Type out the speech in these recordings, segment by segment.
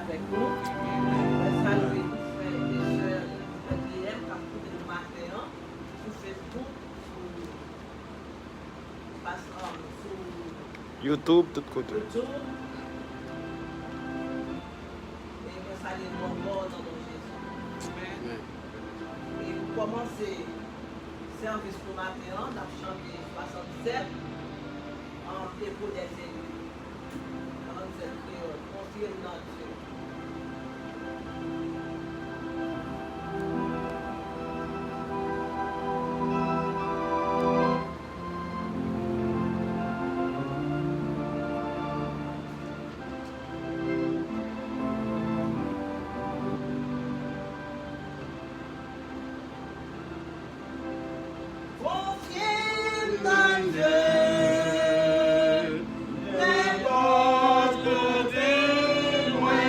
avec nous. Saluer tous frères et sœurs de BM qui ont écouté le matin sur Facebook, sur YouTube, tout côté. YouTube. Et je salue mon bon dans mon Jésus. Et pour commencer le service pour matin, on a chanté 67 en dépôt des élus. Dans cette créole, confirme notre Dieu. Les portes témoins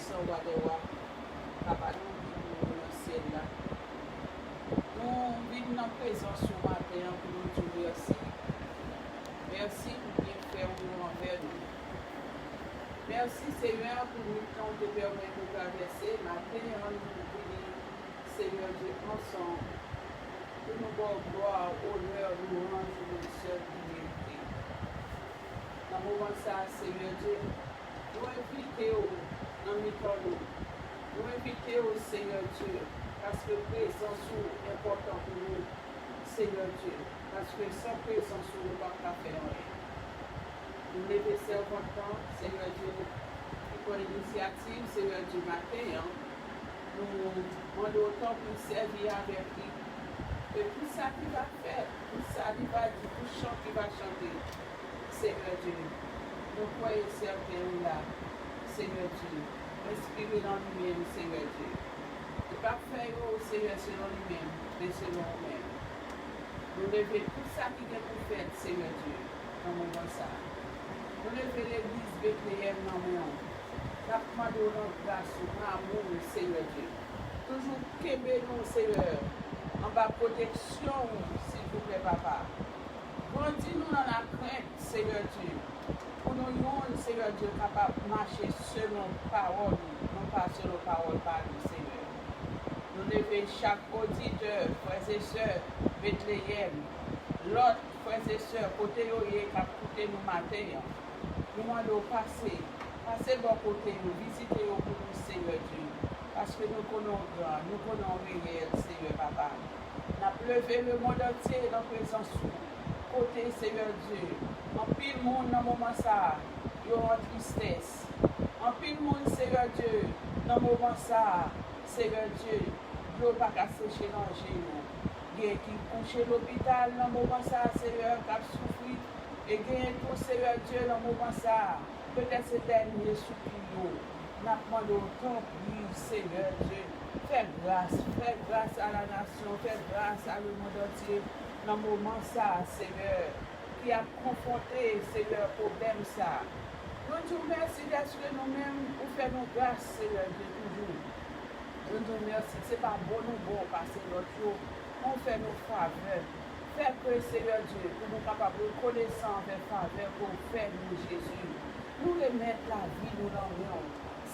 Tout-Puissant, roi des rois, papa, nous vivons dans le ciel là. Nous vivons dans la présence ce matin pour nous dire merci. Merci pour bien faire nous envers nous. Merci Seigneur pour nous temps de permettre de traverser. Matin, nous voulons, Seigneur Dieu, ensemble, pour nous voir gloire, honneur, louange, nous seule divinité. Dans le moment ça, Seigneur Dieu, nous invitons dans le temps nous invitons au Seigneur Dieu, parce que présence est important pour nous, Seigneur Dieu, parce que sans présence, nous ne pouvons pas faire rien. Nous levons servant temps, Seigneur Dieu, pour l'initiative, Seigneur Dieu, matin, nous demandons autant pour servir avec lui. Et tout ça qu'il va faire, tout ça qu'il va dire, tout chant qu'il va chanter, Seigneur Dieu, nous croyons servir là, Seigneur Dieu, respirer dans lui-même, Seigneur Dieu. Ne pas faire au Seigneur selon lui-même, mais selon nous-mêmes. Nous levons tout ça qui est pour faire, Seigneur Dieu, dans mon moment ça. Nous levons l'église Bethléem dans mon nom. La demande de grâce, amour, Seigneur Dieu. Toujours qu'aimer nous, Seigneur, en bas protection, s'il vous plaît, papa. Grandis-nous dans la crainte, Seigneur Dieu. Pour nous, Seigneur Dieu, capable de marcher selon parole, non pas selon parole par nous, Seigneur. Nous levons chaque auditeur, frères et sœurs, Bethléem, l'autre, frères et sœurs, côté où il est, qui a coûté nous matin. Nous demandons passer bon côté, nous visiter au bout du Seigneur Dieu. Parce que nous connaissons grand, nous connaissons réel, Seigneur Papa. Nous avons levé le monde entier dans la présence côté, Seigneur Dieu. En pile monde dans le moment ça, il y a une tristesse. En pile monde, Seigneur Dieu, dans le moment ça, Seigneur Dieu, il n'y a pas qu'à sécher dans le genou. Il y a qui couche à l'hôpital dans le moment ça, Seigneur, qui a souffert. Et il y a tout, Seigneur Dieu, dans le moment ça. Peut-être c'est dernier soupir. Nous demandons autant pour Seigneur Dieu. Fais grâce à la nation, fais grâce à le monde entier. Dans le moment ça, Seigneur, qui a confronté, Seigneur, problème ça. Nous te remercions d'être nous-mêmes pour faire nos grâces, Seigneur Dieu, toujours. Nous te remercions, ce n'est pas bon ou bon passer notre jour. On fait nos faveurs. Fais que, Seigneur Dieu, pour nous capables de connaissance et faveur pour faire nous, Jésus. Nous remettre la vie, nous l'envions.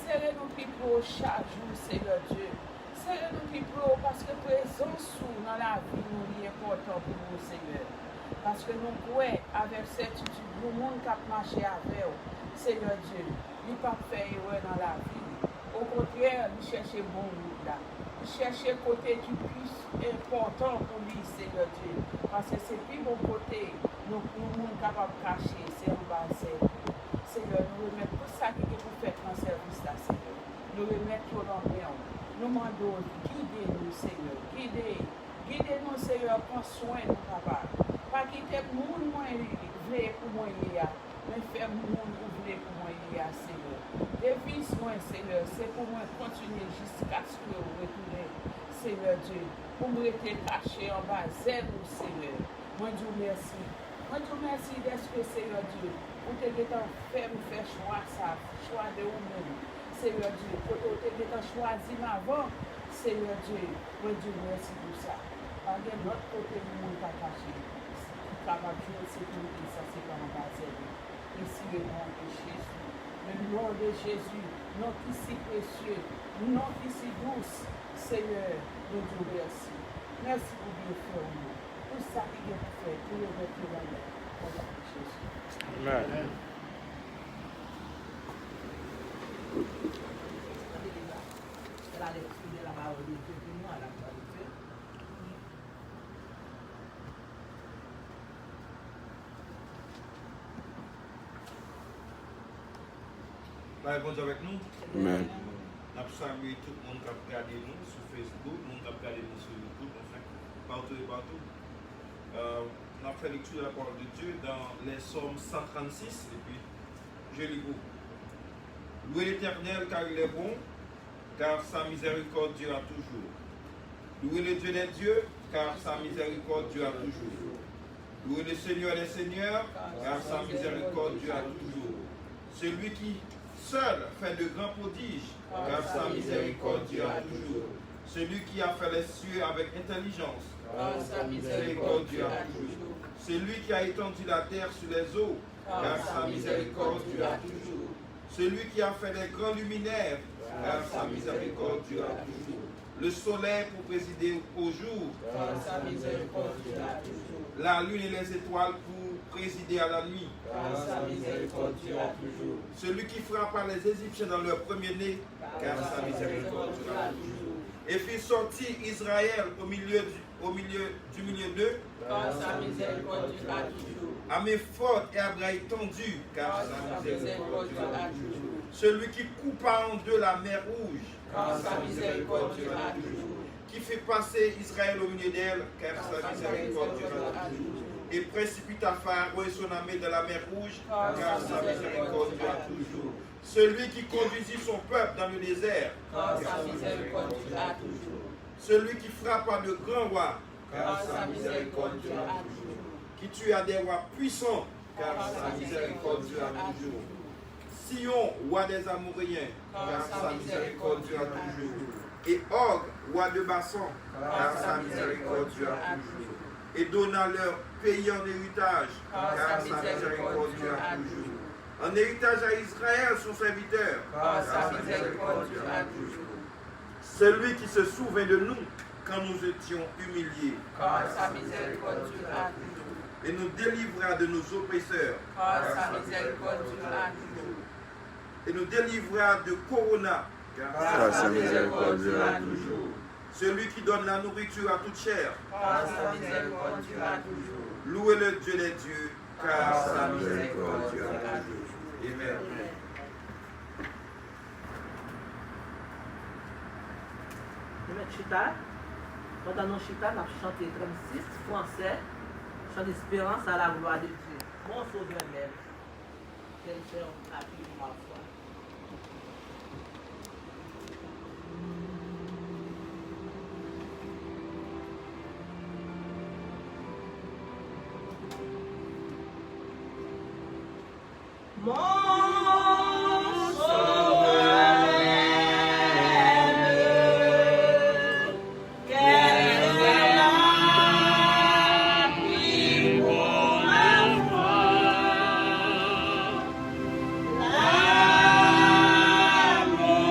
Serrez-nous qui pour chaque jour, Seigneur Dieu. Serrez-nous qui pour, parce que présence dans la vie, nous est important pour nous, Seigneur. Parce que nous croyons avec certitude, le monde qui a marché avec nous, Seigneur Dieu, il ne pas faire erreur dans la vie. Au contraire, nous cherchons bon route là. Nous cherchons côté qui puisse important pour lui, Seigneur Dieu. Parce que c'est plus bon côté, nous sommes capables de cacher, c'est en bas, Seigneur, nous remettons tout ça qui est pour faire dans le service là, Seigneur. Nous remettons dans le bien. Nous demandons, guidez-nous, Seigneur. Guidez-nous, Seigneur, prends soin de nous, papa. Pas quitter le monde, moi, voulez pour moi, mais faire le monde, voulez pour moi, Seigneur. Dévise-moi, Seigneur, c'est pour moi continuer jusqu'à ce que vous retournez, Seigneur Dieu. Pour me rester caché en bas, zèle, Seigneur. Moi, Dieu merci. Moi, Dieu merci d'être que, Seigneur Dieu. Pour te faire choix ça, choix de vous-même. Seigneur Dieu, pour te choisi avant, Seigneur Dieu, moi Dieu merci pour ça. Par notre côté, nous ne pas caché. Capable de sécurité, ça c'est pas en bas. Ici, le nom de Jésus. Le nom de Jésus, nom qui si précieux, nom qui si douce. Seigneur, nous Dieu merci. Merci pour bien faire nous. Tout ça qui est fait, tout le reste de la vie. Au nom de Jésus. Amen. La lecture de la parole de Dieu pour nous à la gloire de Dieu. Bon Dieu avec nous. Amen. Nous avons salué tout le monde qui a regardé nous sur Facebook, nous avons regardé nous sur YouTube, enfin, partout et partout. On a fait lecture de la parole de Dieu dans les Psaumes 136 et puis je lis vous. Louez l'Éternel car il est bon, car sa miséricorde durera toujours. Louez le Dieu des dieux, car sa miséricorde durera toujours. Louez le Seigneur des seigneurs, car sa miséricorde durera toujours. Celui qui seul fait de grands prodiges, car sa miséricorde durera toujours. Celui qui a fait les cieux avec intelligence, car sa miséricorde durera toujours. Celui qui a étendu la terre sur les eaux, car sa miséricorde durera toujours. Celui qui a fait les grands luminaires, car sa miséricorde durera toujours. Le soleil pour présider au jour, car sa miséricorde durera toujours. La lune et les étoiles pour présider à la nuit, car sa miséricorde durera toujours. Celui qui frappa les Égyptiens dans leur premier-né, car sa miséricorde durera toujours. Et fit sortir Israël au milieu du milieu d'eux, car sa miséricorde durera toujours. à main forte et à bras étendus, car sa miséricorde durera toujours. Celui qui coupa en deux la mer rouge, car sa miséricorde durera toujours. qui fait passer Israël au milieu d'elle, car sa miséricorde durera toujours. Et précipita Pharaon et son armée dans la mer rouge, car sa miséricorde durera toujours. Celui qui conduisit son peuple dans le désert, car sa miséricorde durera toujours. celui qui frappa de grands rois, car sa miséricorde durera toujours. qui tua des rois puissants, car sa miséricorde durera toujours. Sion, roi des Amoréens, car sa miséricorde durera toujours. Et Og, roi de Bassan, car sa miséricorde durera toujours. Et donna leur pays en héritage, car sa miséricorde durera toujours. En héritage à Israël, son serviteur, car sa miséricorde durera toujours. celui qui se souvint de nous quand nous étions humiliés, car sa miséricorde durera toujours. et nous délivra de nos oppresseurs, car sa miséricorde durera toujours. et nous délivra de Corona, car sa miséricorde durera toujours. celui qui donne la nourriture à toute chair. car sa miséricorde durera toujours. Louez le Dieu des dieux, car sa miséricorde durera toujours. Amen. Amen. Chita, pendant nos chita, nous avons chanté 36 français, chant d'espérance à la gloire de Dieu. Mon sauveur même, quel fait un appui ma foi. Mon sauveur m'aime, quel fait l'appui pour ma foi. L'amour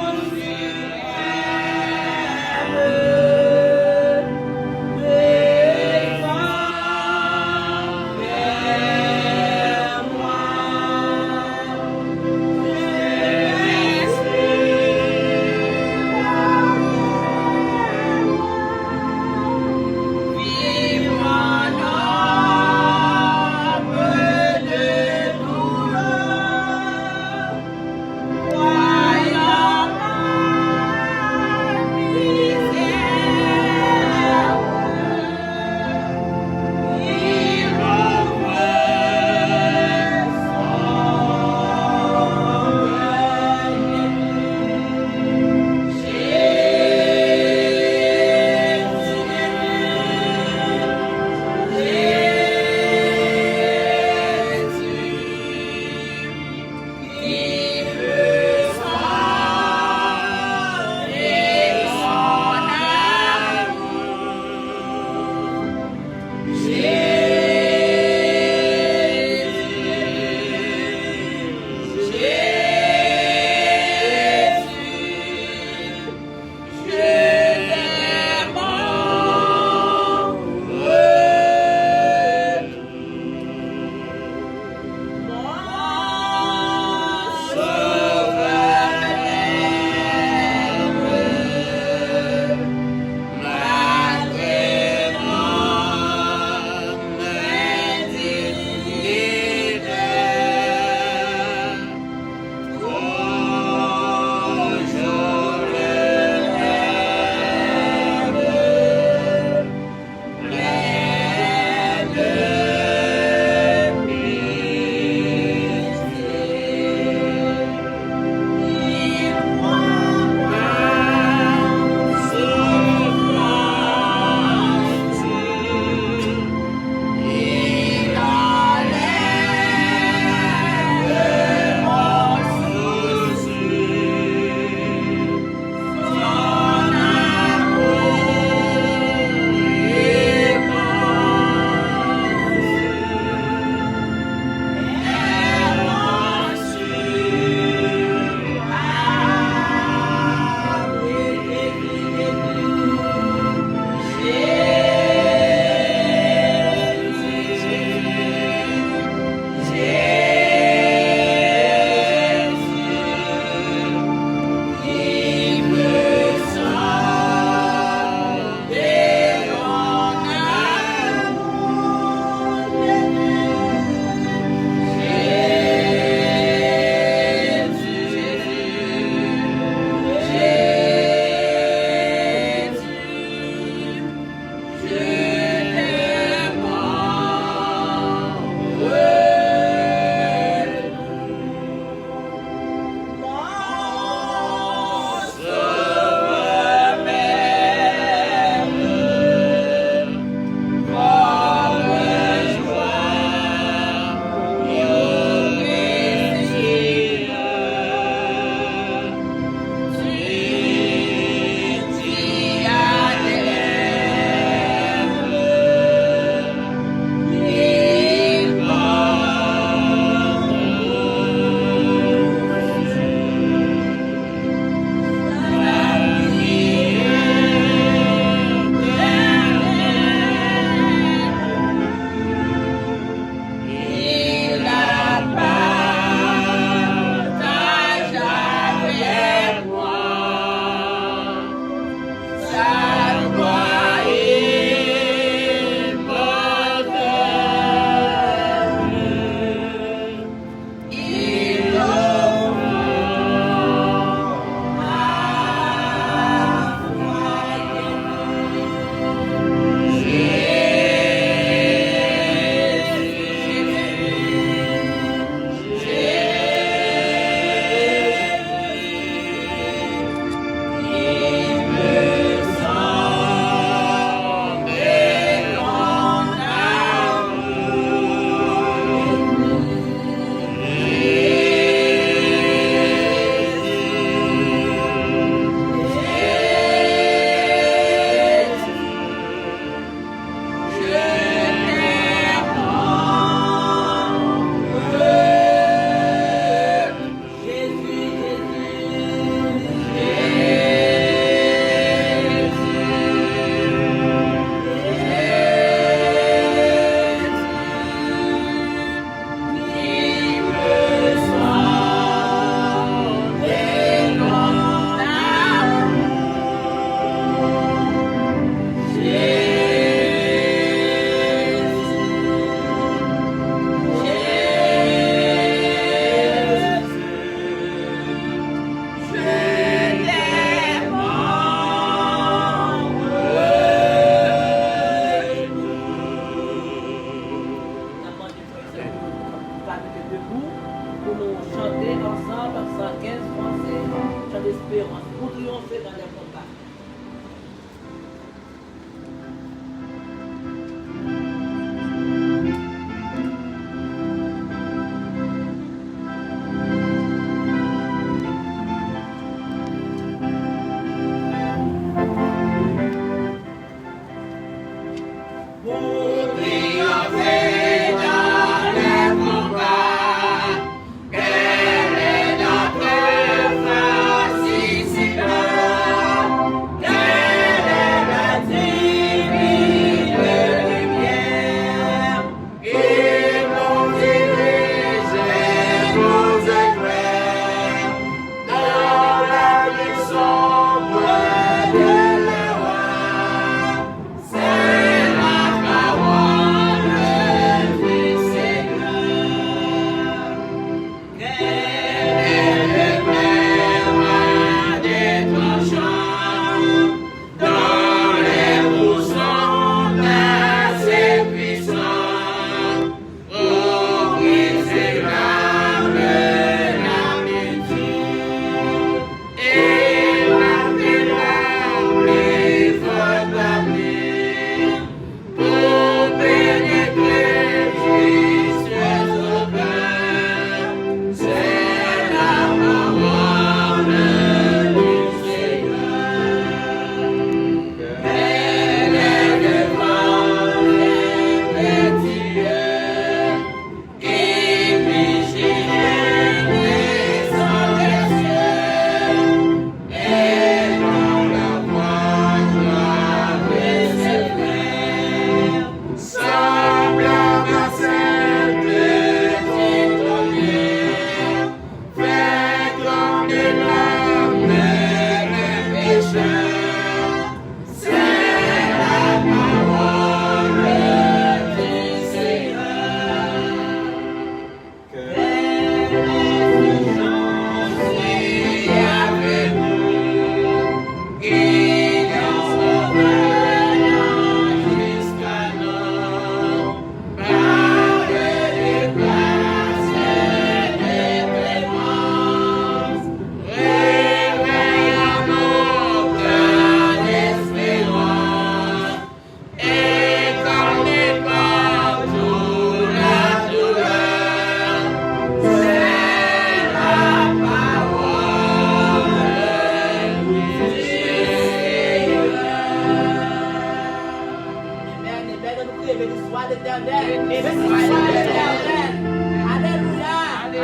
chanter ensemble 115 français, chant d'espérance, pour triompher dans les contacts.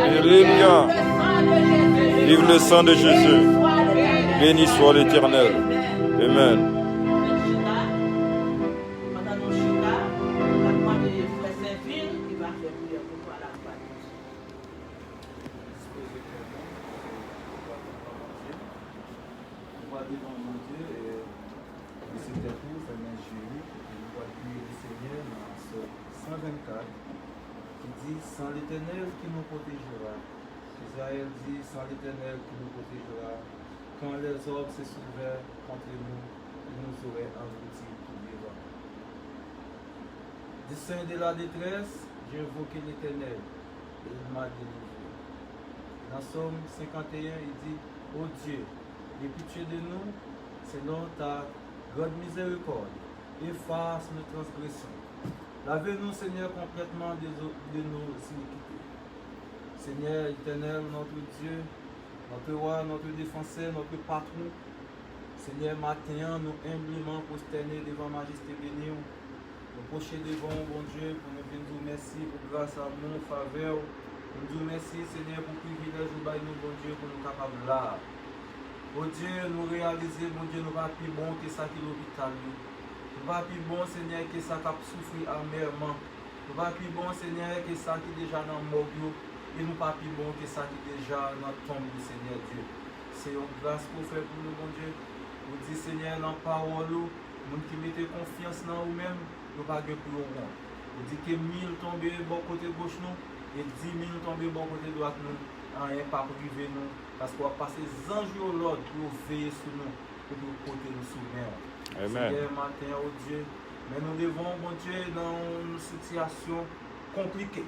Alléluia. Vive le sang de Jésus. Béni soit l'Éternel. Amen. Sans l'Éternel qui nous protégera. Israël dit, sans l'Éternel qui nous protégera. Quand les hommes se soulèvent contre nous, ils nous auraient engloutis pour vivre. Du sein de la détresse, j'ai invoqué l'Éternel et il m'a délivré. Dans Somme 51, il dit, ô Dieu, aie pitié de nous, selon ta grande miséricorde, efface nos transgressions. Lavez-nous, Seigneur, complètement de nos iniquités. Seigneur éternel, notre Dieu, notre roi, notre défenseur, notre patron. Seigneur, matin, nous humblement prosternés devant majesté bénie. Nous procher devant, bon Dieu, pour nous dire merci, pour grâce à nous, faveur. Nous disons merci, Seigneur, pour le privilège de nous, bon Dieu, pour nous capables là. Bon Dieu, nous réaliser, bon Dieu, nous pas plus bon que ça qui l'hôpital. Nous pas plus bon, Seigneur, que ça qui souffre amèrement. Nous pas plus bon, Seigneur, que ça qui est déjà dans le morgue. Et nous pas plus bon que ça qui est déjà dans la tombe, Seigneur Dieu. C'est une grâce pour faire pour nous, bon Dieu. Vous dites, Seigneur, dans la parole, nous qui mettez confiance dans nous-mêmes, nous pas de plus loin. Vous dites que 1000 tombent bon côté gauche nous et 10 000 tombent bon côté droite nous. Rien pas privé nous. Parce qu'on va passer les anges au l'ordre pour veiller sur nous et pour porter nous sous mer. Amen. Seigneur, matin, Dieu, mais nous devons, bon Dieu, dans une situation compliquée.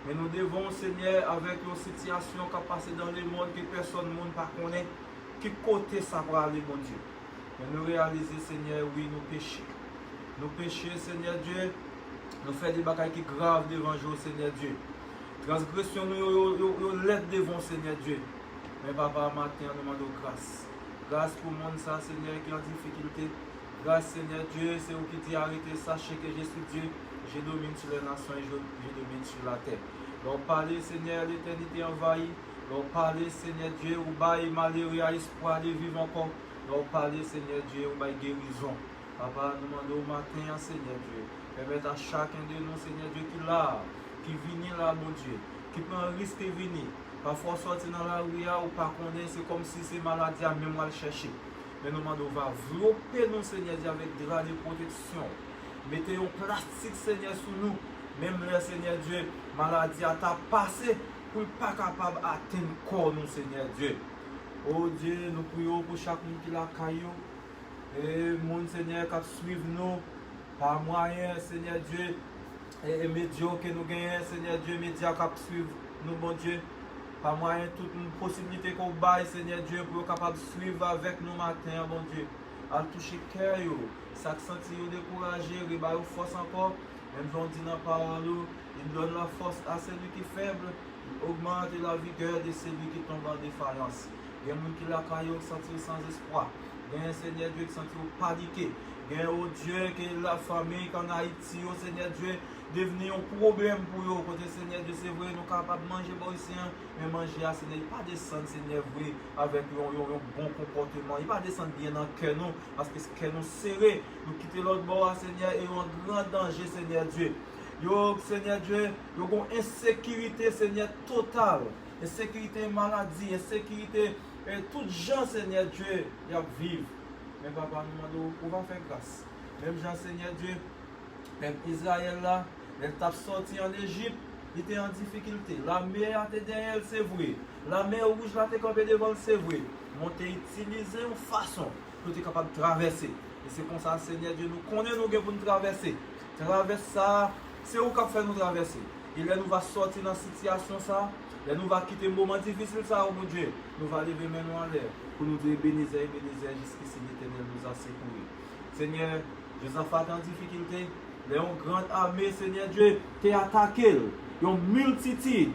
Mais nous devons, Seigneur, avec nos situations qui passent dans le monde, que personne ne connaît, qui côté ça va aller, mon Dieu. Mais nous réaliser, Seigneur, oui, nous péchons. Nous péchons, Seigneur Dieu. Nous faisons des bagailles qui graves devant Dieu, Seigneur Dieu. Transgression, nous l'aide devant Seigneur Dieu. Mais papa, matin, nous demandons grâce. Grâce pour le monde, ça, Seigneur, qui est en difficulté. Grâce, Seigneur Dieu, c'est vous qui dit arrêtez, sachez que je suis Dieu. Je domine sur les nations et je domine sur la terre. Donc, parlez, Seigneur, l'éternité envahie. Donc, parlez, Seigneur Dieu, ou bail malheureux à espoir de vivre encore. Donc, parlez, Seigneur Dieu, ou bail guérison. Papa, nous demandons au matin, Seigneur Dieu. Permettre à chacun de nous, Seigneur Dieu, qui là, qui vient là, mon Dieu, qui prend un risque de venir. Parfois, sortir dans la rue ou pas connaître, c'est comme si c'est maladie à même le chercher. Mais nous demandons, va envelopper nous, Seigneur Dieu, avec des draps de protection. Mettez un plastique, Seigneur, sous nous. Même le Seigneur Dieu, maladie à ta passé pour pas capable d'atteindre le corps, nous, Seigneur Dieu. Oh Dieu, nous prions pour chaque monde qui l'a caillou. Et mon Seigneur, qui suive nous. Par moyen, Seigneur Dieu, et médias que nous gagnons, Seigneur Dieu, médias qui suivent nous, bon Dieu. Par moyen, toute une possibilité qu'on baille, Seigneur Dieu, pour être capable de suivre avec nous matin, bon Dieu. À toucher le cœur, ça sentir découragé, il va force encore. Même si on dit dans la parole, il donne la force à celui qui est faible, il augmente la vigueur de celui qui tombe en défaillance. Il y a des gens qui l'a caillou, sentir sans espoir. Il y a un Seigneur Dieu qui sentir paniqué. Bien, oh Dieu, que la famille qu'en Haïti, oh Seigneur Dieu, devenir un problème pour eux. Côté Seigneur Dieu, c'est vrai, nous sommes capables de manger bon ici, mais manger à Seigneur, il pas descendre, Seigneur, vrai, avec un bon comportement. Il pas descendre bien dans le cœur, nous, parce que ce cœur nous serré, nous quitter l'autre bord, Seigneur, et un grand danger, Seigneur Dieu. Yo, Seigneur Dieu, yo une insécurité, Seigneur, totale. Insécurité, maladie, insécurité, toutes gens, Seigneur Dieu, ils vivent. Mais papa, nous demandons qu'on va faire grâce. Même Jean, Seigneur Dieu, même Israël là, elle t'a sorti en Égypte, il était en difficulté. La mer était derrière elle, c'est vrai. La mer rouge là, était campée devant, c'est vrai. On t'a utilisé une façon pour être capable de traverser. Et c'est comme ça, Seigneur Dieu, nous connaissons nous pour nous traverser. Traverser ça, c'est où qu'on fait nous traverser. Et là, nous va sortir dans cette situation ça. Là, nous va quitter un moment difficile ça, oh mon Dieu. Nous va lever maintenant en l'air pour nous dire bénissez, jusqu'ici l'Éternel nous a secourus. Seigneur, Josaphat en difficulté, les grande armée, Seigneur Dieu, t'es attaqué. Une multitude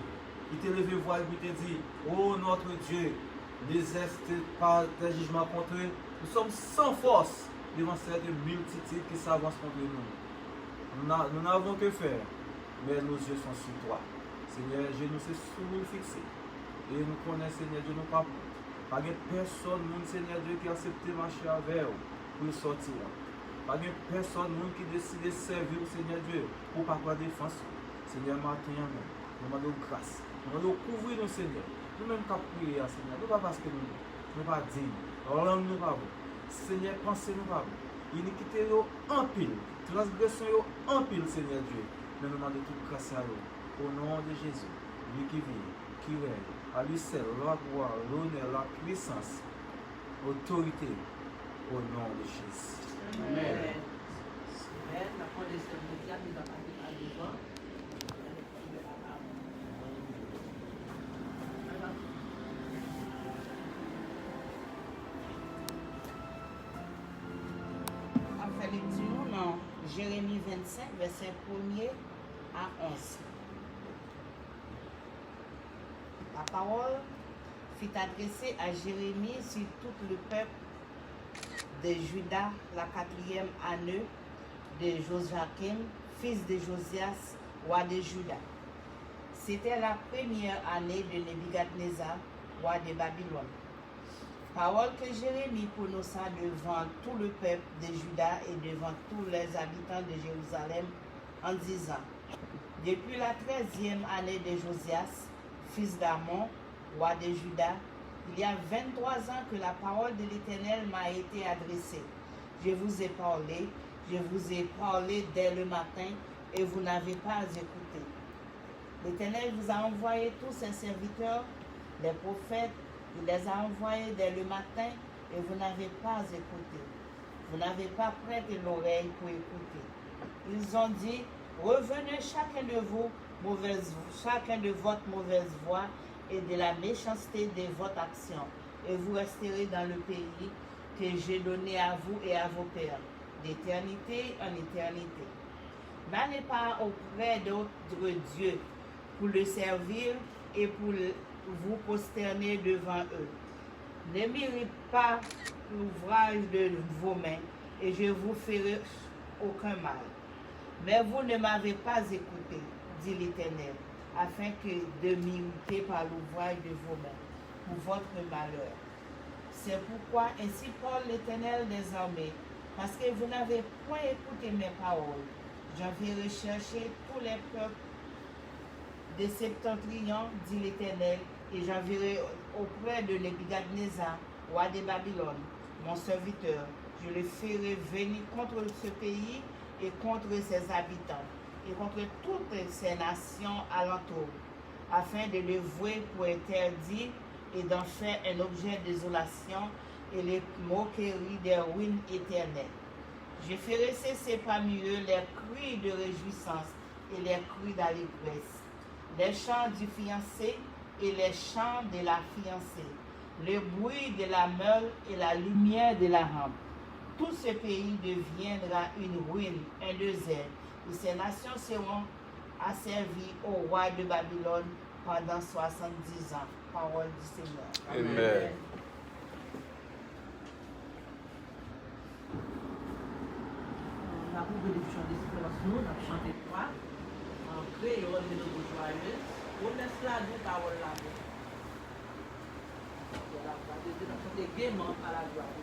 qui t'est levé voir et te dit, oh notre Dieu, n'exerce pas de jugement contre eux. Nous sommes sans force devant cette multitude qui s'avance contre nous. Nous n'avons que faire, mais nos yeux sont sur toi. Seigneur, je nous sommes sous nous fixés. Et nous connaissons, Seigneur Dieu, nous pas. Pas de personne, Seigneur Dieu, qui a accepté de marcher avec vous pour sortir. Pas de personne qui décide de servir au Seigneur Dieu pour pas avoir défense. Seigneur, matin, nous demandons grâce. Nous demandons couvrir nous, Seigneur. Nous-mêmes qui prier, Seigneur. Nous pas parce que nous pas dignes. Langue nous pas. Seigneur, pensez-nous pas. Iniquité en pile. Transgression en pile, Seigneur Dieu. Nous demandons toute grâce à vous. Au nom de Jésus, lui qui vit, qui règne, à lui seul, la gloire, l'honneur, la puissance, l'autorité, au nom de Jésus. Amen. Amen. La condition mondiale nous a parlé à devant. On fait lecture dans Jérémie 25, verset 1er à 11. La parole fut adressée à Jérémie sur tout le peuple de Juda, la 4e année de Joachim, fils de Josias, roi de Juda. C'était la première année de Nebuchadnezzar, roi de Babylone. Parole que Jérémie prononça devant tout le peuple de Juda et devant tous les habitants de Jérusalem en disant: depuis la 13e année de Josias, fils d'Amon, roi de Juda, il y a 23 ans que la parole de l'Éternel m'a été adressée. Je vous ai parlé dès le matin et vous n'avez pas écouté. L'Éternel vous a envoyé tous ses serviteurs, les prophètes, il les a envoyés dès le matin et vous n'avez pas écouté. Vous n'avez pas prêté l'oreille pour écouter. Ils ont dit: revenez chacun de vous chacun de votre mauvaise voie et de la méchanceté de votre action, et vous resterez dans le pays que j'ai donné à vous et à vos pères, d'éternité en éternité. N'allez pas auprès d'autres dieux pour le servir et pour vous prosterner devant eux. Ne mirez pas l'ouvrage de vos mains, et je vous ferai aucun mal. Mais vous ne m'avez pas écouté, dit l'Éternel, afin que de m'irriter par l'ouvrage de vos mains, pour votre malheur. C'est pourquoi ainsi parle l'Éternel des armées, parce que vous n'avez point écouté mes paroles. J'enverrai chercher tous les peuples de Septentrion, dit l'Éternel, et j'enverrai auprès de Nebuchadnezzar, roi de Babylone, mon serviteur. Je le ferai venir contre ce pays et contre ses habitants, et contre toutes ces nations alentour, afin de le vouer pour interdit et d'en faire un objet de désolation et les moqueries des ruines éternelles. Je ferai cesser parmi eux les cris de réjouissance et les cris d'allégresse, les chants du fiancé et les chants de la fiancée, le bruit de la meule et la lumière de la rampe. Tout ce pays deviendra une ruine, un désert, et ces nations seront asservies au roi de Babylone pendant 70 ans. Parole du Seigneur. Amen. On a ouvert les chants d'espérance, nous, on a chanté trois, en créole de nos joyeux. On laisse la nous parole là. On a chanté gaiement à la gloire.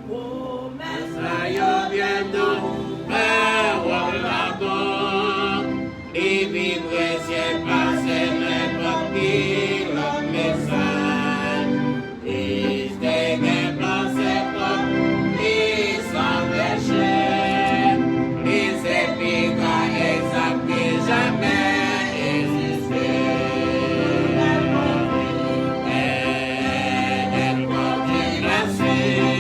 Oh, merci. Yo bientôt, voir la bonne, et vivre c'est passer n'importe qui le message. Et je t'ai pensé comme il s'en péché, et c'est pire exact que jamais existé. Elle continue à suivre.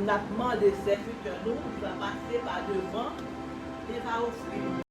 Nattement de ces futurs nous va passer par devant et va offrir